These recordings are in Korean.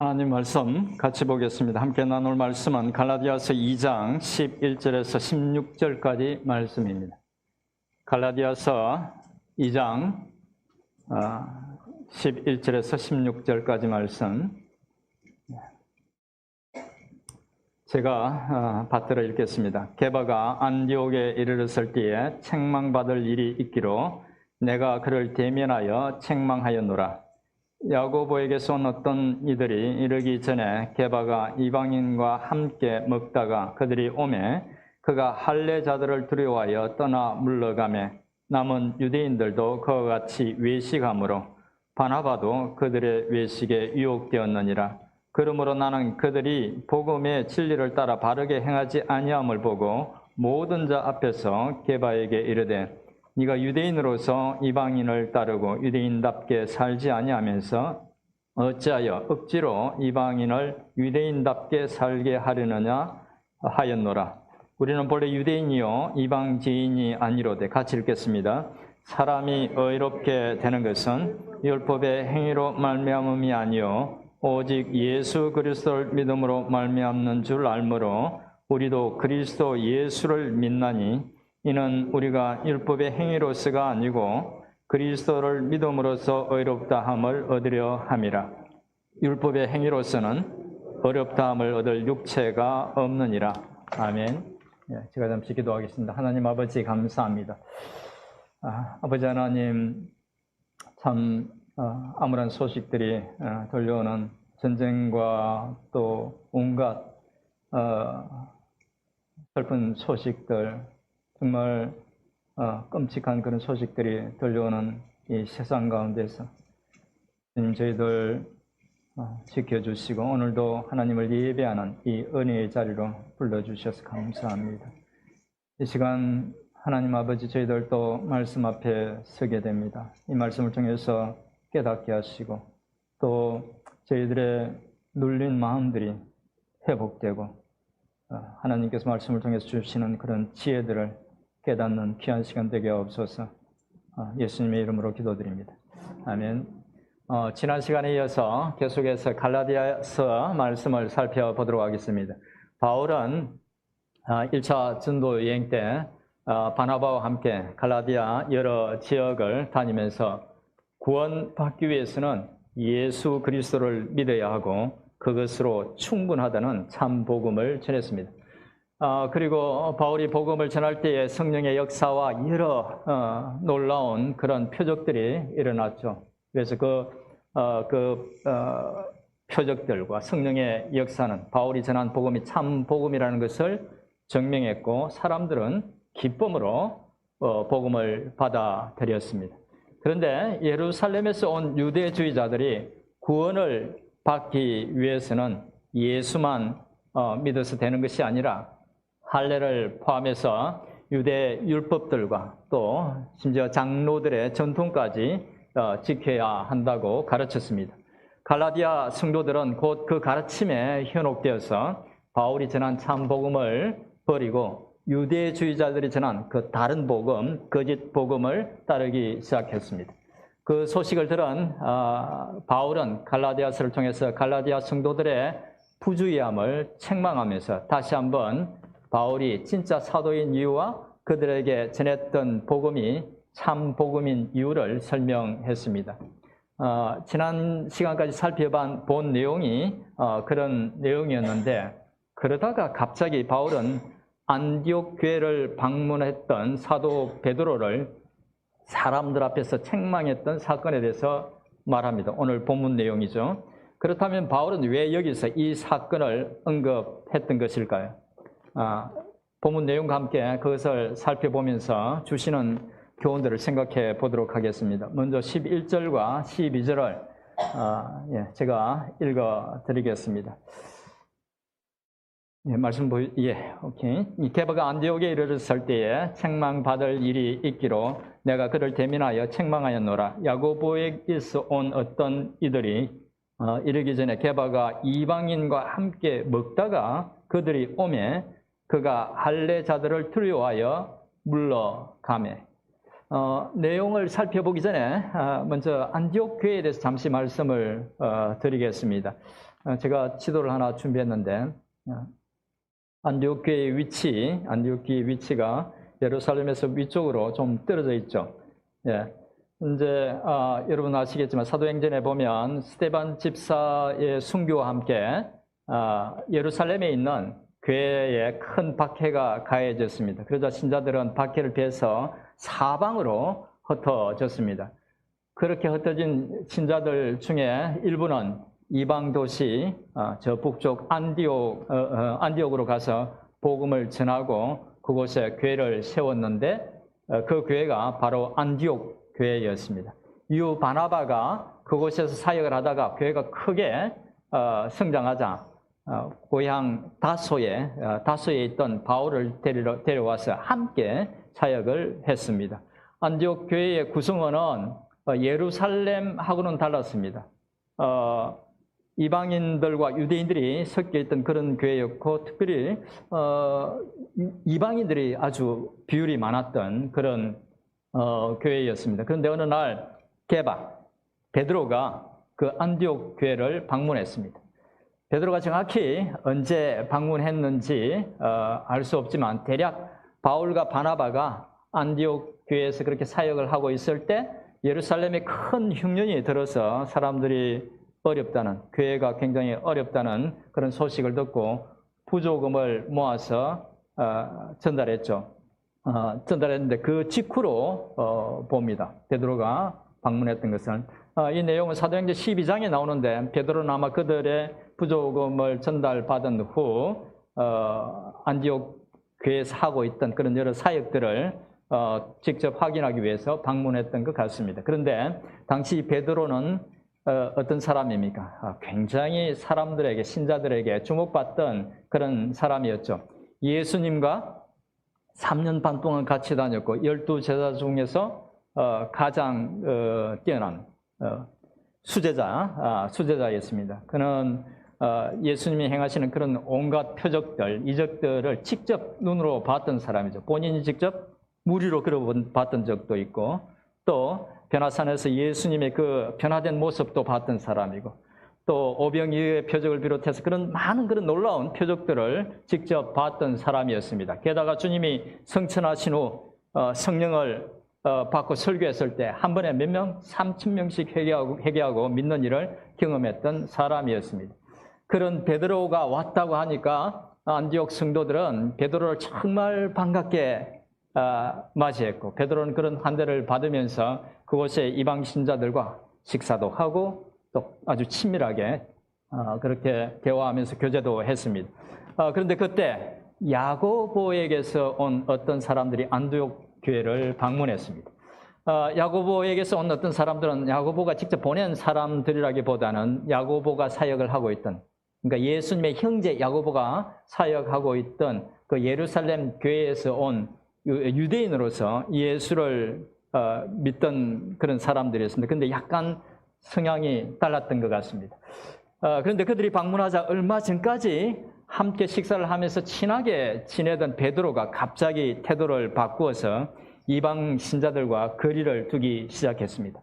하나님 말씀 같이 보겠습니다. 함께 나눌 말씀은 갈라디아서 2장 11절에서 16절까지 말씀입니다. 갈라디아서 2장 11절에서 16절까지 말씀 제가 받들어 읽겠습니다. 게바가 안디옥에 이르렀을 때에 책망받을 일이 있기로 내가 그를 대면하여 책망하였노라. 야고보에게서 온 어떤 이들이 이르기 전에 게바가 이방인과 함께 먹다가 그들이 오매 그가 할례자들을 두려워하여 떠나 물러가매 남은 유대인들도 그와 같이 외식하므로 바나바도 그들의 외식에 유혹되었느니라. 그러므로 나는 그들이 복음의 진리를 따라 바르게 행하지 아니함을 보고 모든 자 앞에서 게바에게 이르되 네가 유대인으로서 이방인을 따르고 유대인답게 살지 아니하면서 어찌하여 억지로 이방인을 유대인답게 살게 하려느냐 하였노라. 우리는 본래 유대인이요 이방지인이 아니로되. 같이 읽겠습니다. 사람이 의롭게 되는 것은 율법의 행위로 말미암음이 아니요 오직 예수 그리스도를 믿음으로 말미암는 줄 알므로 우리도 그리스도 예수를 믿나니 이는 우리가 율법의 행위로서가 아니고 그리스도를 믿음으로써 의롭다 함을 얻으려 함이라. 율법의 행위로서는 어렵다 함을 얻을 육체가 없느니라. 아멘. 제가 잠시 기도하겠습니다. 하나님 아버지 감사합니다. 아버지 하나님, 참 암울한 소식들이 들려오는 전쟁과 또 온갖 슬픈 소식들, 정말 끔찍한 그런 소식들이 들려오는 이 세상 가운데서 주님 저희들 지켜주시고 오늘도 하나님을 예배하는 이 은혜의 자리로 불러주셔서 감사합니다. 이 시간 하나님 아버지 저희들도 말씀 앞에 서게 됩니다. 이 말씀을 통해서 깨닫게 하시고 또 저희들의 눌린 마음들이 회복되고 하나님께서 말씀을 통해서 주시는 그런 지혜들을 깨닫는 귀한 시간 되게 없어서 예수님의 이름으로 기도드립니다. 아멘. 지난 시간에 이어서 계속해서 갈라디아서 말씀을 살펴보도록 하겠습니다. 바울은 1차 전도 여행 때 바나바와 함께 갈라디아 여러 지역을 다니면서 구원받기 위해서는 예수 그리스도를 믿어야 하고 그것으로 충분하다는 참 복음을 전했습니다. 그리고 바울이 복음을 전할 때에 성령의 역사와 여러 놀라운 그런 표적들이 일어났죠. 그래서 그 표적들과 성령의 역사는 바울이 전한 복음이 참 복음이라는 것을 증명했고 사람들은 기쁨으로 복음을 받아들였습니다. 그런데 예루살렘에서 온 유대주의자들이 구원을 받기 위해서는 예수만 믿어서 되는 것이 아니라 할례를 포함해서 유대 율법들과 또 심지어 장로들의 전통까지 지켜야 한다고 가르쳤습니다. 갈라디아 성도들은 곧 그 가르침에 현혹되어서 바울이 전한 참 복음을 버리고 유대주의자들이 전한 그 다른 복음, 거짓 복음을 따르기 시작했습니다. 그 소식을 들은 바울은 갈라디아서를 통해서 갈라디아 성도들의 부주의함을 책망하면서 다시 한번 바울이 진짜 사도인 이유와 그들에게 전했던 복음이 참 복음인 이유를 설명했습니다. 지난 시간까지 살펴본 내용이 그런 내용이었는데 그러다가 갑자기 바울은 안디옥 교회를 방문했던 사도 베드로를 사람들 앞에서 책망했던 사건에 대해서 말합니다. 오늘 본문 내용이죠. 그렇다면 바울은 왜 여기서 이 사건을 언급했던 것일까요? 본문 내용과 함께 그것을 살펴보면서 주시는 교훈들을 생각해 보도록 하겠습니다. 먼저 11절과 12절을 제가 읽어 드리겠습니다. 말씀 오케이. 이 게바가 안디옥에 이르렀을 때에 책망받을 일이 있기로 내가 그를 대면하여 책망하였노라. 야고보에게서 온 어떤 이들이 이르기 전에 게바가 이방인과 함께 먹다가 그들이 오매 그가 할례자들을 두려워하여 물러가매. 내용을 살펴보기 전에 먼저 안디옥 교회에 대해서 잠시 말씀을 드리겠습니다. 제가 지도를 하나 준비했는데 안디옥 교회의 위치가 예루살렘에서 위쪽으로 좀 떨어져 있죠. 예. 이제 여러분 아시겠지만 사도행전에 보면 스데반 집사의 순교와 함께 예루살렘에 있는 교회에 큰 박해가 가해졌습니다. 그러자 신자들은 박해를 피해서 사방으로 흩어졌습니다. 그렇게 흩어진 신자들 중에 일부는 이방 도시 저 북쪽 안디옥으로 가서 복음을 전하고 그곳에 교회를 세웠는데 그 교회가 바로 안디옥 교회였습니다. 이후 바나바가 그곳에서 사역을 하다가 교회가 크게 성장하자 고향 다소에 있던 바울을 데려와서 함께 사역을 했습니다. 안디옥 교회의 구성원은 예루살렘하고는 달랐습니다. 이방인들과 유대인들이 섞여 있던 그런 교회였고 특별히 이방인들이 아주 비율이 많았던 그런 교회였습니다. 그런데 어느 날 베드로가 그 안디옥 교회를 방문했습니다. 베드로가 정확히 언제 방문했는지 알 수 없지만 대략 바울과 바나바가 안디옥 교회에서 그렇게 사역을 하고 있을 때 예루살렘에 큰 흉년이 들어서 사람들이 어렵다는, 교회가 굉장히 어렵다는 그런 소식을 듣고 부조금을 모아서 전달했죠. 전달했는데 그 직후로 봅니다. 베드로가 방문했던 것은. 이 내용은 사도행전 12장에 나오는데 베드로는 아마 그들의 부조금을 전달받은 후 안디옥 교회에서 하고 있던 그런 여러 사역들을 직접 확인하기 위해서 방문했던 것 같습니다. 그런데 당시 베드로는 어떤 사람입니까? 굉장히 사람들에게, 신자들에게 주목받던 그런 사람이었죠. 예수님과 3년 반 동안 같이 다녔고 12제자 중에서 가장 뛰어난 수제자였습니다. 그는 예수님이 행하시는 그런 온갖 표적들, 이적들을 직접 눈으로 봤던 사람이죠. 본인이 직접 무리로 걸어봤던 적도 있고 또 변화산에서 예수님의 그 변화된 모습도 봤던 사람이고 또 오병이의 표적을 비롯해서 그런 많은 그런 놀라운 표적들을 직접 봤던 사람이었습니다. 게다가 주님이 성천하신 후 성령을 받고 설교했을 때 한 번에 몇 명? 3,000명씩 회개하고 믿는 일을 경험했던 사람이었습니다. 그런 베드로가 왔다고 하니까 안디옥 성도들은 베드로를 정말 반갑게 맞이했고 베드로는 그런 환대를 받으면서 그곳에 이방 신자들과 식사도 하고 또 아주 친밀하게 그렇게 대화하면서 교제도 했습니다. 그런데 그때 야고보에게서 온 어떤 사람들이 안디옥 교회를 방문했습니다. 야고보에게서 온 어떤 사람들은 야고보가 직접 보낸 사람들이라기보다는 야고보가 사역을 하고 있던, 그러니까 예수님의 형제 야고보가 사역하고 있던 그 예루살렘 교회에서 온 유대인으로서 예수를 믿던 그런 사람들이었습니다. 그런데 약간 성향이 달랐던 것 같습니다. 그런데 그들이 방문하자 얼마 전까지 함께 식사를 하면서 친하게 지내던 베드로가 갑자기 태도를 바꾸어서 이방 신자들과 거리를 두기 시작했습니다.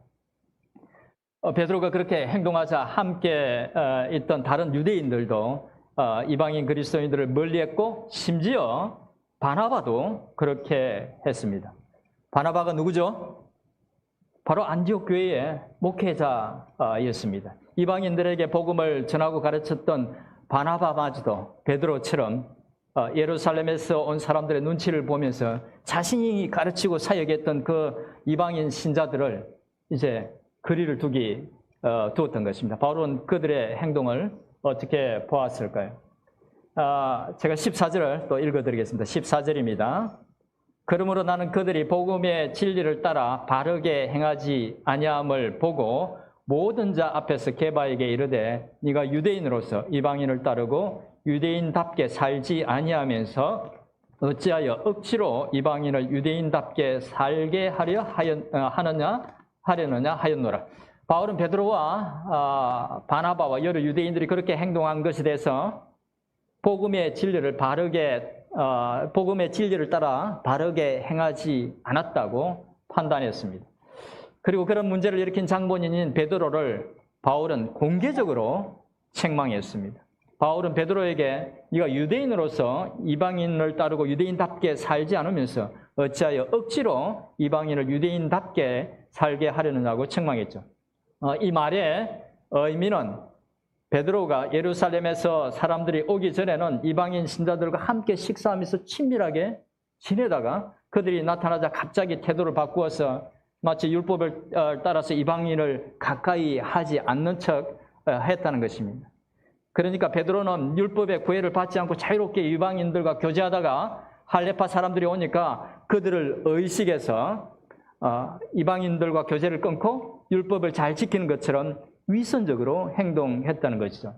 베드로가 그렇게 행동하자 함께 있던 다른 유대인들도 이방인 그리스도인들을 멀리했고 심지어 바나바도 그렇게 했습니다. 바나바가 누구죠? 바로 안디옥 교회의 목회자였습니다. 이방인들에게 복음을 전하고 가르쳤던 바나바마저도 베드로처럼 예루살렘에서 온 사람들의 눈치를 보면서 자신이 가르치고 사역했던 그 이방인 신자들을 이제 거리를 두었던 것입니다. 바울은 그들의 행동을 어떻게 보았을까요? 제가 14절을 또 읽어드리겠습니다. 14절입니다. 그러므로 나는 그들이 복음의 진리를 따라 바르게 행하지 아니함을 보고 모든 자 앞에서 게바에게 이르되 네가 유대인으로서 이방인을 따르고 유대인답게 살지 아니하면서 어찌하여 억지로 이방인을 유대인답게 살게 하려느냐 하였노라. 바울은 베드로와 바나바와 여러 유대인들이 그렇게 행동한 것에 대해서 복음의 진리를 따라 바르게 행하지 않았다고 판단했습니다. 그리고 그런 문제를 일으킨 장본인인 베드로를 바울은 공개적으로 책망했습니다. 바울은 베드로에게 네가 유대인으로서 이방인을 따르고 유대인답게 살지 않으면서 어찌하여 억지로 이방인을 유대인답게 살게 하려느냐고 책망했죠. 이 말의 의미는 베드로가 예루살렘에서 사람들이 오기 전에는 이방인 신자들과 함께 식사하면서 친밀하게 지내다가 그들이 나타나자 갑자기 태도를 바꾸어서 마치 율법을 따라서 이방인을 가까이 하지 않는 척 했다는 것입니다. 그러니까 베드로는 율법의 구애를 받지 않고 자유롭게 이방인들과 교제하다가 할레파 사람들이 오니까 그들을 의식해서 이방인들과 교제를 끊고 율법을 잘 지키는 것처럼 위선적으로 행동했다는 것이죠.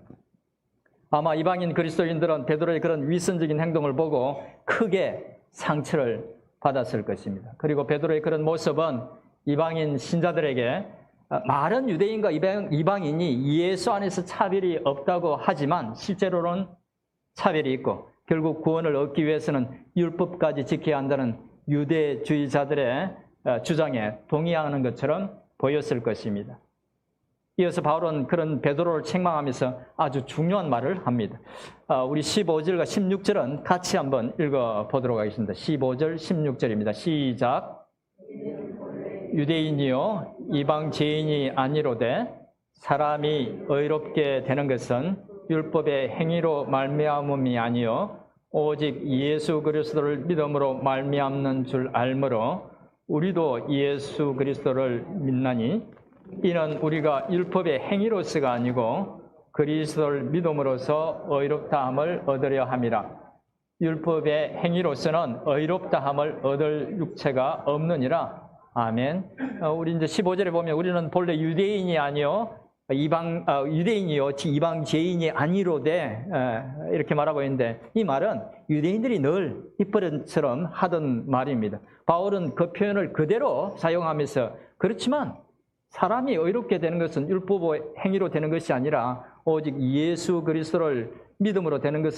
아마 이방인 그리스도인들은 베드로의 그런 위선적인 행동을 보고 크게 상처를 받았을 것입니다. 그리고 베드로의 그런 모습은 이방인 신자들에게 말은 유대인과 이방인이 예수 안에서 차별이 없다고 하지만 실제로는 차별이 있고 결국 구원을 얻기 위해서는 율법까지 지켜야 한다는 유대주의자들의 주장에 동의하는 것처럼 보였을 것입니다. 이어서 바울은 그런 베드로를 책망하면서 아주 중요한 말을 합니다. 우리 15절과 16절은 같이 한번 읽어보도록 하겠습니다. 15절, 16절입니다. 시작. 유대인이요 이방 죄인이 아니로되 사람이 의롭게 되는 것은 율법의 행위로 말미암음이 아니요 오직 예수 그리스도를 믿음으로 말미암는 줄 알므로 우리도 예수 그리스도를 믿나니 이는 우리가 율법의 행위로서가 아니고 그리스도를 믿음으로써 의롭다함을 얻으려 함이라. 율법의 행위로서는 의롭다함을 얻을 육체가 없느니라. 아멘. 우리 이제 15절에 보면 우리는 본래 유대인이 아니요 유대인이요 이방 죄인이 아니로되 이렇게 말하고 있는데 이 말은 유대인들이 늘 입버릇처럼 하던 말입니다. 바울은 그 표현을 그대로 사용하면서 그렇지만 사람이 의롭게 되는 것은 율법의 행위로 되는 것이 아니라 오직 예수 그리스도를 믿음으로 되는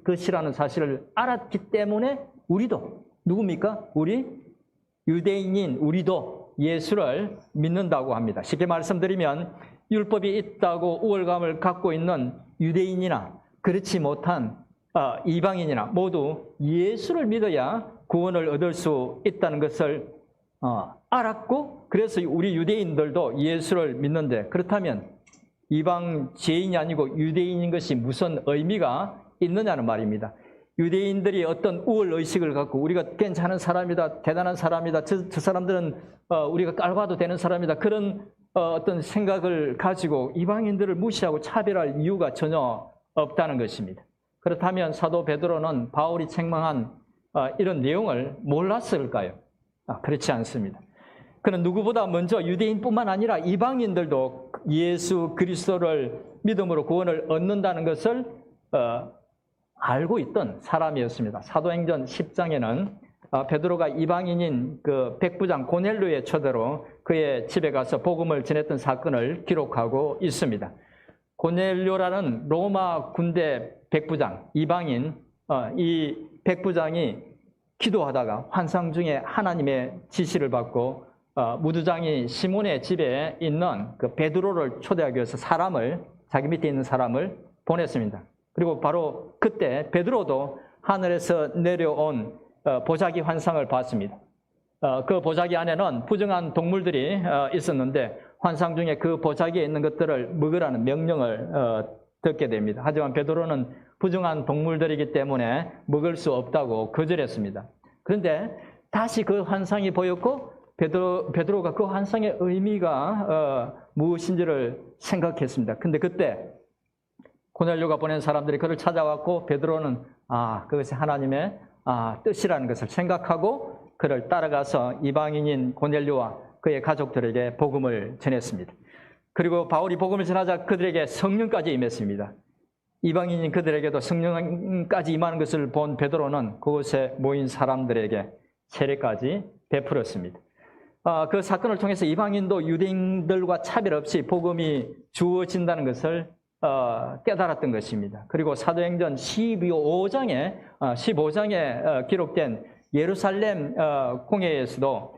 것이라는 사실을 알았기 때문에 우리도 누굽니까? 우리 유대인인 우리도 예수를 믿는다고 합니다. 쉽게 말씀드리면 율법이 있다고 우월감을 갖고 있는 유대인이나 그렇지 못한 이방인이나 모두 예수를 믿어야 구원을 얻을 수 있다는 것을 알았고 그래서 우리 유대인들도 예수를 믿는데 그렇다면 이방 죄인이 아니고 유대인인 것이 무슨 의미가 있느냐는 말입니다. 유대인들이 어떤 우월 의식을 갖고 우리가 괜찮은 사람이다, 대단한 사람이다, 저 사람들은 우리가 깔봐도 되는 사람이다 그런 어떤 생각을 가지고 이방인들을 무시하고 차별할 이유가 전혀 없다는 것입니다. 그렇다면 사도 베드로는 바울이 책망한 이런 내용을 몰랐을까요? 그렇지 않습니다. 그는 누구보다 먼저 유대인뿐만 아니라 이방인들도 예수 그리스도를 믿음으로 구원을 얻는다는 것을 알고 있던 사람이었습니다. 사도행전 10장에는 베드로가 이방인인 그 백부장 고넬료의 초대로 그의 집에 가서 복음을 전했던 사건을 기록하고 있습니다. 고넬료라는 로마 군대 백부장, 이방인 이 백부장이 기도하다가 환상 중에 하나님의 지시를 받고 무두장이 시몬의 집에 있는 그 베드로를 초대하기 위해서 자기 밑에 있는 사람을 보냈습니다. 그리고 바로 그때 베드로도 하늘에서 내려온 보자기 환상을 봤습니다. 그 보자기 안에는 부정한 동물들이 있었는데 환상 중에 그 보자기에 있는 것들을 먹으라는 명령을 듣게 됩니다. 하지만 베드로는 부정한 동물들이기 때문에 먹을 수 없다고 거절했습니다. 그런데 다시 그 환상이 보였고 베드로가 그 환상의 의미가 무엇인지를 생각했습니다. 근데 그때 고넬료가 보낸 사람들이 그를 찾아왔고 베드로는 그것이 하나님의 뜻이라는 것을 생각하고 그를 따라가서 이방인인 고넬료와 그의 가족들에게 복음을 전했습니다. 그리고 바울이 복음을 전하자 그들에게 성령까지 임했습니다. 이방인인 그들에게도 성령까지 임하는 것을 본 베드로는 그곳에 모인 사람들에게 세례까지 베풀었습니다. 그 사건을 통해서 이방인도 유대인들과 차별 없이 복음이 주어진다는 것을 깨달았던 것입니다. 그리고 사도행전 15장에 기록된 예루살렘 공회에서도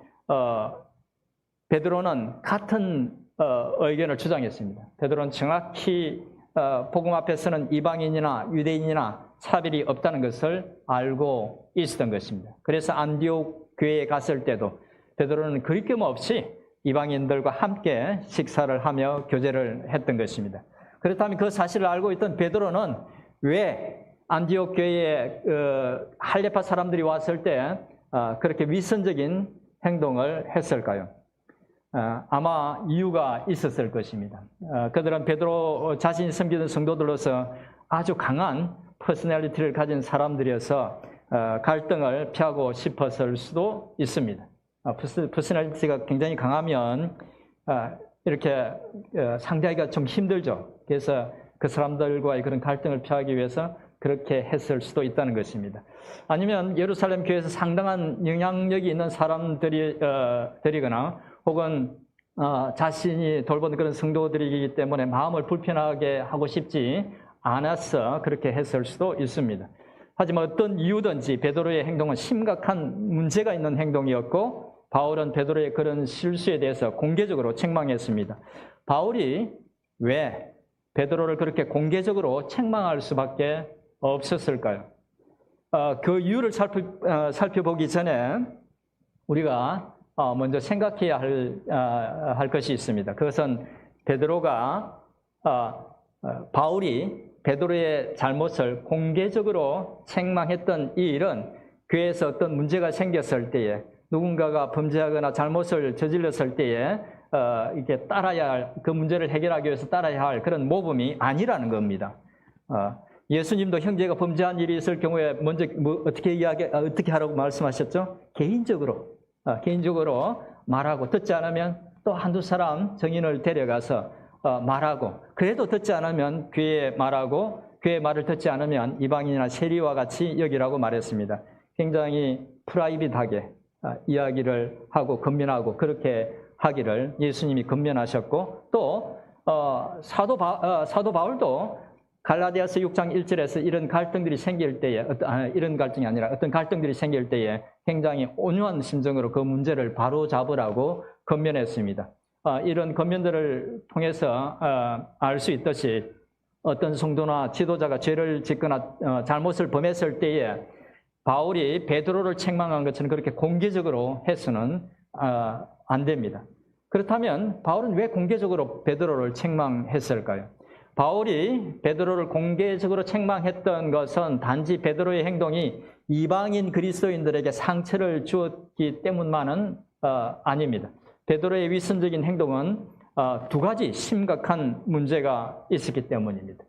베드로는 같은 의견을 주장했습니다. 베드로는 정확히 복음 앞에서는 이방인이나 유대인이나 차별이 없다는 것을 알고 있었던 것입니다. 그래서 안디옥 교회에 갔을 때도 베드로는 거리낌 없이 이방인들과 함께 식사를 하며 교제를 했던 것입니다. 그렇다면 그 사실을 알고 있던 베드로는 왜 안디옥 교회에 할레파 사람들이 왔을 때 그렇게 위선적인 행동을 했을까요? 아마 이유가 있었을 것입니다. 그들은 베드로 자신이 섬기던 성도들로서 아주 강한 퍼스널리티를 가진 사람들이어서 갈등을 피하고 싶었을 수도 있습니다. 퍼스널리티가 굉장히 강하면 이렇게 상대하기가 좀 힘들죠. 그래서 그 사람들과의 그런 갈등을 피하기 위해서 그렇게 했을 수도 있다는 것입니다. 아니면 예루살렘 교회에서 상당한 영향력이 있는 사람들이거나 혹은 자신이 돌보는 그런 성도들이기 때문에 마음을 불편하게 하고 싶지 않아서 그렇게 했을 수도 있습니다. 하지만 어떤 이유든지 베드로의 행동은 심각한 문제가 있는 행동이었고 바울은 베드로의 그런 실수에 대해서 공개적으로 책망했습니다. 바울이 왜 베드로를 그렇게 공개적으로 책망할 수밖에 없었을까요? 그 이유를 살펴보기 전에 우리가 먼저 생각해야 할 것이 있습니다. 그것은 바울이 베드로의 잘못을 공개적으로 책망했던 이 일은 교회에서 어떤 문제가 생겼을 때에 누군가가 범죄하거나 잘못을 저질렀을 때에 이렇게 따라야 할, 그 문제를 해결하기 위해서 따라야 할 그런 모범이 아니라는 겁니다. 예수님도 형제가 범죄한 일이 있을 경우에 먼저 어떻게 하라고 말씀하셨죠? 개인적으로 말하고 듣지 않으면 또 한두 사람 증인을 데려가서 말하고 그래도 듣지 않으면 교회에 말하고 교회의 말을 듣지 않으면 이방인이나 세리와 같이 여기라고 말했습니다. 굉장히 프라이빗하게 이야기를 하고 건면하고 그렇게 하기를 예수님이 건면하셨고 또 사도 바울도 갈라디아서 6장 1절에서 이런 갈등들이 생길 때에 이런 갈등이 아니라 어떤 갈등들이 생길 때에 굉장히 온유한 심정으로 그 문제를 바로 잡으라고 건면했습니다. 이런 건면들을 통해서 알 수 있듯이 어떤 성도나 지도자가 죄를 짓거나 잘못을 범했을 때에 바울이 베드로를 책망한 것처럼 그렇게 공개적으로 해서는 안 됩니다. 그렇다면 바울은 왜 공개적으로 베드로를 책망했을까요? 바울이 베드로를 공개적으로 책망했던 것은 단지 베드로의 행동이 이방인 그리스도인들에게 상처를 주었기 때문만은 아닙니다. 베드로의 위선적인 행동은 두 가지 심각한 문제가 있었기 때문입니다.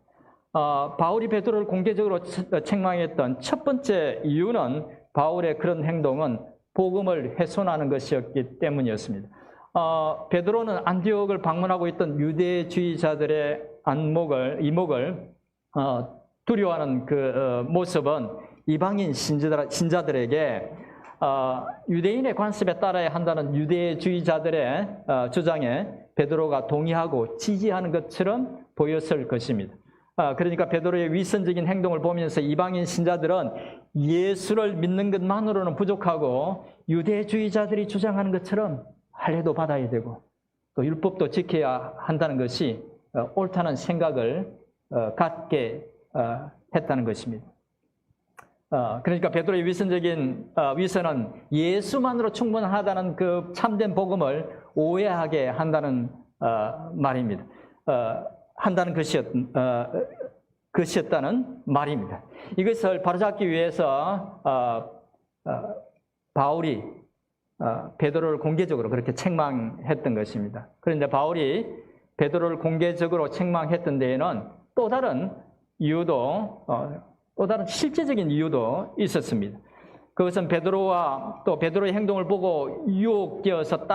바울이 베드로를 공개적으로 책망했던 첫 번째 이유는 바울의 그런 행동은 복음을 훼손하는 것이었기 때문이었습니다. 베드로는 안디옥을 방문하고 있던 유대주의자들의 이목을 두려워하는 그 모습은 이방인 신자들에게 유대인의 관습에 따라야 한다는 유대주의자들의 주장에 베드로가 동의하고 지지하는 것처럼 보였을 것입니다. 그러니까 베드로의 위선적인 행동을 보면서 이방인 신자들은 예수를 믿는 것만으로는 부족하고 유대주의자들이 주장하는 것처럼 할례도 받아야 되고 또 율법도 지켜야 한다는 것이 옳다는 생각을 갖게 했다는 것입니다. 그러니까 베드로의 위선적인 위선은 예수만으로 충분하다는 그 참된 복음을 오해하게 한다는 말입니다. 한다는 것이었다는 말입니다. 이것을 바로잡기 위해서 바울이 베드로를 공개적으로 그렇게 책망했던 것입니다. 그런데 바울이 베드로를 공개적으로 책망했던 데에는 또 다른 실제적인 이유도 있었습니다. 그것은 베드로와 또 베드로의 행동을 보고 유혹되어서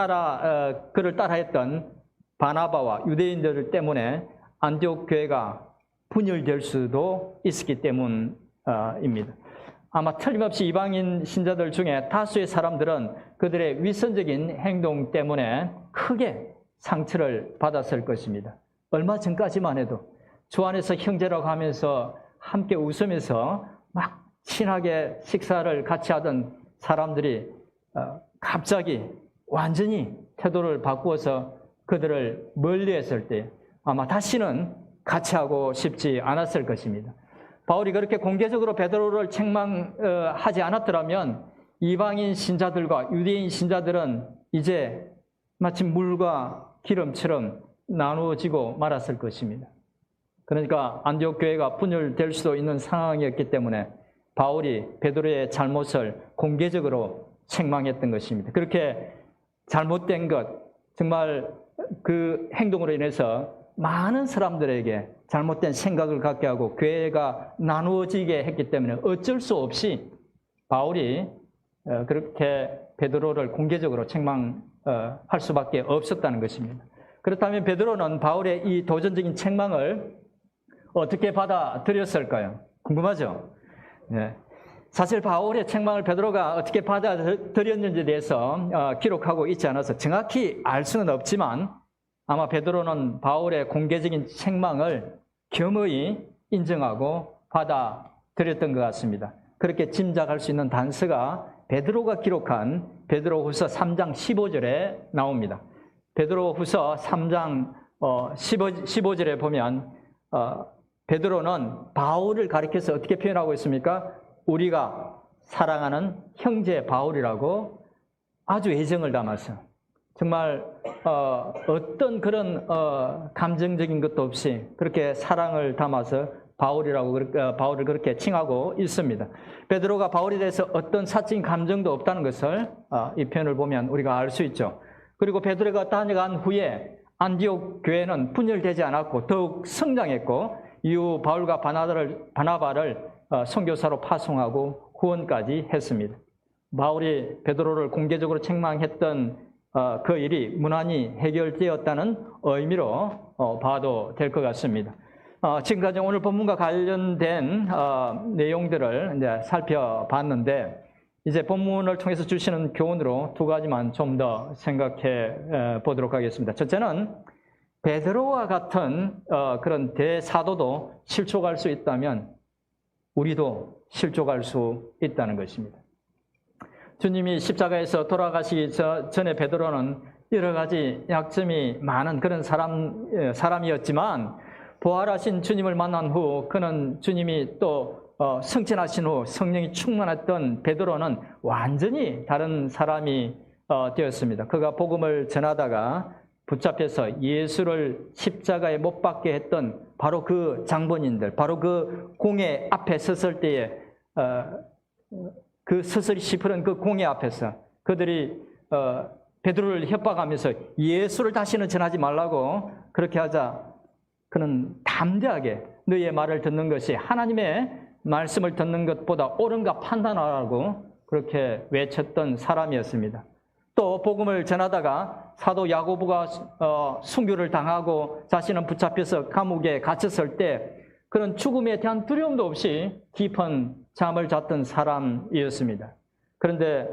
그를 따라했던 바나바와 유대인들 때문에 안디옥 교회가 분열될 수도 있었기 때문입니다. 아마 틀림없이 이방인 신자들 중에 다수의 사람들은 그들의 위선적인 행동 때문에 크게 상처를 받았을 것입니다. 얼마 전까지만 해도 주 안에서 형제라고 하면서 함께 웃으면서 막 친하게 식사를 같이 하던 사람들이 갑자기 완전히 태도를 바꾸어서 그들을 멀리했을 때 아마 다시는 같이 하고 싶지 않았을 것입니다. 바울이 그렇게 공개적으로 베드로를 책망하지 않았더라면 이방인 신자들과 유대인 신자들은 이제 마치 물과 기름처럼 나누어지고 말았을 것입니다. 그러니까 안디옥 교회가 분열될 수도 있는 상황이었기 때문에 바울이 베드로의 잘못을 공개적으로 책망했던 것입니다. 그렇게 잘못된 것, 정말 그 행동으로 인해서 많은 사람들에게 잘못된 생각을 갖게 하고 교회가 나누어지게 했기 때문에 어쩔 수 없이 바울이 그렇게 베드로를 공개적으로 책망할 수밖에 없었다는 것입니다. 그렇다면 베드로는 바울의 이 도전적인 책망을 어떻게 받아들였을까요? 궁금하죠? 네. 사실 바울의 책망을 베드로가 어떻게 받아들였는지에 대해서 기록하고 있지 않아서 정확히 알 수는 없지만 아마 베드로는 바울의 공개적인 책망을 겸허히 인정하고 받아들였던 것 같습니다. 그렇게 짐작할 수 있는 단서가 베드로가 기록한 베드로후서 3장 15절에 나옵니다. 베드로후서 3장 15절에 보면 베드로는 바울을 가리켜서 어떻게 표현하고 있습니까? 우리가 사랑하는 형제 바울이라고 아주 애정을 담아서 정말 어떤 그런 감정적인 것도 없이 그렇게 사랑을 담아서 바울을 그렇게 칭하고 있습니다. 베드로가 바울에 대해서 어떤 사적인 감정도 없다는 것을 이 표현을 보면 우리가 알 수 있죠. 그리고 베드로가 다녀간 후에 안디옥 교회는 분열되지 않았고 더욱 성장했고 이후 바울과 바나바를 선교사로 파송하고 후원까지 했습니다. 바울이 베드로를 공개적으로 책망했던 그 일이 무난히 해결되었다는 의미로 봐도 될 것 같습니다. 지금까지 오늘 본문과 관련된 내용들을 이제 살펴봤는데 이제 본문을 통해서 주시는 교훈으로 두 가지만 좀 더 생각해 보도록 하겠습니다. 첫째는 베드로와 같은 그런 대사도도 실족할 수 있다면 우리도 실족할 수 있다는 것입니다. 주님이 십자가에서 돌아가시기 전에 베드로는 여러 가지 약점이 많은 그런 사람이었지만 부활하신 주님을 만난 후 그는 주님이 또 승천하신 후 성령이 충만했던 베드로는 완전히 다른 사람이 되었습니다. 그가 복음을 전하다가 붙잡혀서 예수를 십자가에 못 박게 했던 바로 그 장본인들, 바로 그 공회 앞에 섰을 때에 그 서슬이 시퍼런 그 공회 앞에서 그들이 베드로를 협박하면서 예수를 다시는 전하지 말라고 그렇게 하자 그는 담대하게 너희의 말을 듣는 것이 하나님의 말씀을 듣는 것보다 옳은가 판단하라고 그렇게 외쳤던 사람이었습니다. 또 복음을 전하다가 사도 야고보가 순교를 당하고 자신은 붙잡혀서 감옥에 갇혔을 때 그런 죽음에 대한 두려움도 없이 깊은 잠을 잤던 사람이었습니다. 그런데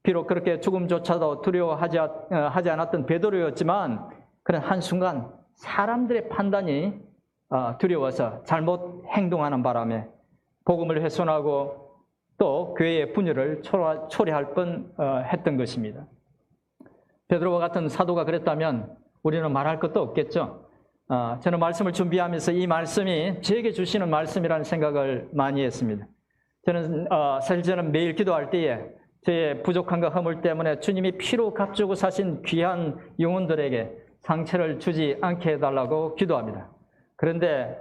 비록 그렇게 죽음조차도 두려워하지 않았던 베드로였지만 그런 한순간 사람들의 판단이 두려워서 잘못 행동하는 바람에 복음을 훼손하고 또 교회의 분열을 초래할 뻔했던 것입니다. 베드로와 같은 사도가 그랬다면 우리는 말할 것도 없겠죠. 저는 말씀을 준비하면서 이 말씀이 저에게 주시는 말씀이라는 생각을 많이 했습니다. 사실 저는 매일 기도할 때에 저의 부족함과 허물 때문에 주님이 피로 값주고 사신 귀한 영혼들에게 상처를 주지 않게 해달라고 기도합니다. 그런데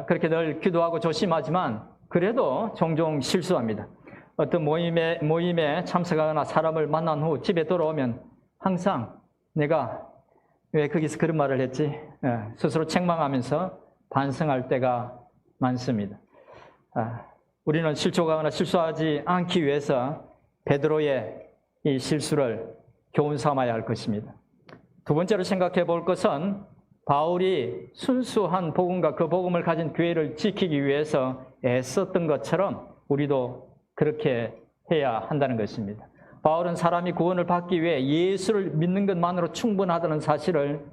그렇게 늘 기도하고 조심하지만 그래도 종종 실수합니다. 어떤 모임에 참석하거나 사람을 만난 후 집에 돌아오면 항상 내가 왜 거기서 그런 말을 했지? 스스로 책망하면서 반성할 때가 많습니다. 우리는 실족하거나 실수하지 않기 위해서 베드로의 이 실수를 교훈 삼아야 할 것입니다. 두 번째로 생각해 볼 것은 바울이 순수한 복음과 그 복음을 가진 교회를 지키기 위해서 애썼던 것처럼 우리도 그렇게 해야 한다는 것입니다. 바울은 사람이 구원을 받기 위해 예수를 믿는 것만으로 충분하다는 사실을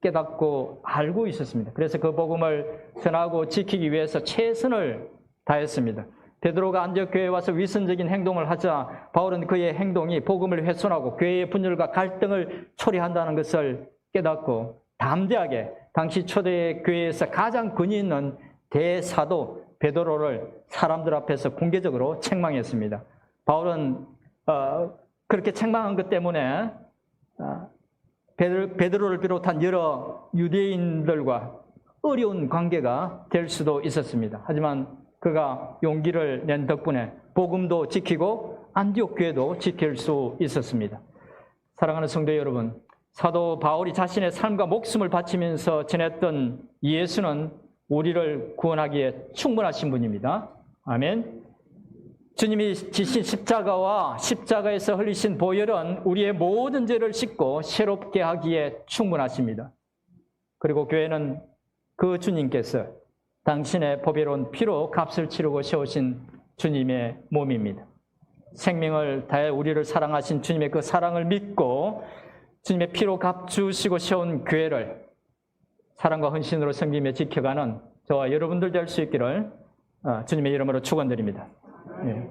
깨닫고 알고 있었습니다. 그래서 그 복음을 전하고 지키기 위해서 최선을 다했습니다. 베드로가 안디옥 교회에 와서 위선적인 행동을 하자 바울은 그의 행동이 복음을 훼손하고 교회의 분열과 갈등을 초래한다는 것을 깨닫고 담대하게 당시 초대 교회에서 가장 권위 있는 대사도 베드로를 사람들 앞에서 공개적으로 책망했습니다. 바울은 그렇게 책망한 것 때문에 베드로를 비롯한 여러 유대인들과 어려운 관계가 될 수도 있었습니다. 하지만 그가 용기를 낸 덕분에 복음도 지키고 안디옥 교회도 지킬 수 있었습니다. 사랑하는 성도 여러분, 사도 바울이 자신의 삶과 목숨을 바치면서 전했던 예수는 우리를 구원하기에 충분하신 분입니다. 아멘. 주님이 지신 십자가와 십자가에서 흘리신 보혈은 우리의 모든 죄를 씻고 새롭게 하기에 충분하십니다. 그리고 교회는 그 주님께서 당신의 보배로운 피로 값을 치르고 세우신 주님의 몸입니다. 생명을 다해 우리를 사랑하신 주님의 그 사랑을 믿고 주님의 피로 값 주시고 세운 교회를 사랑과 헌신으로 섬기며 지켜가는 저와 여러분들 될 수 있기를 주님의 이름으로 축원드립니다. 예.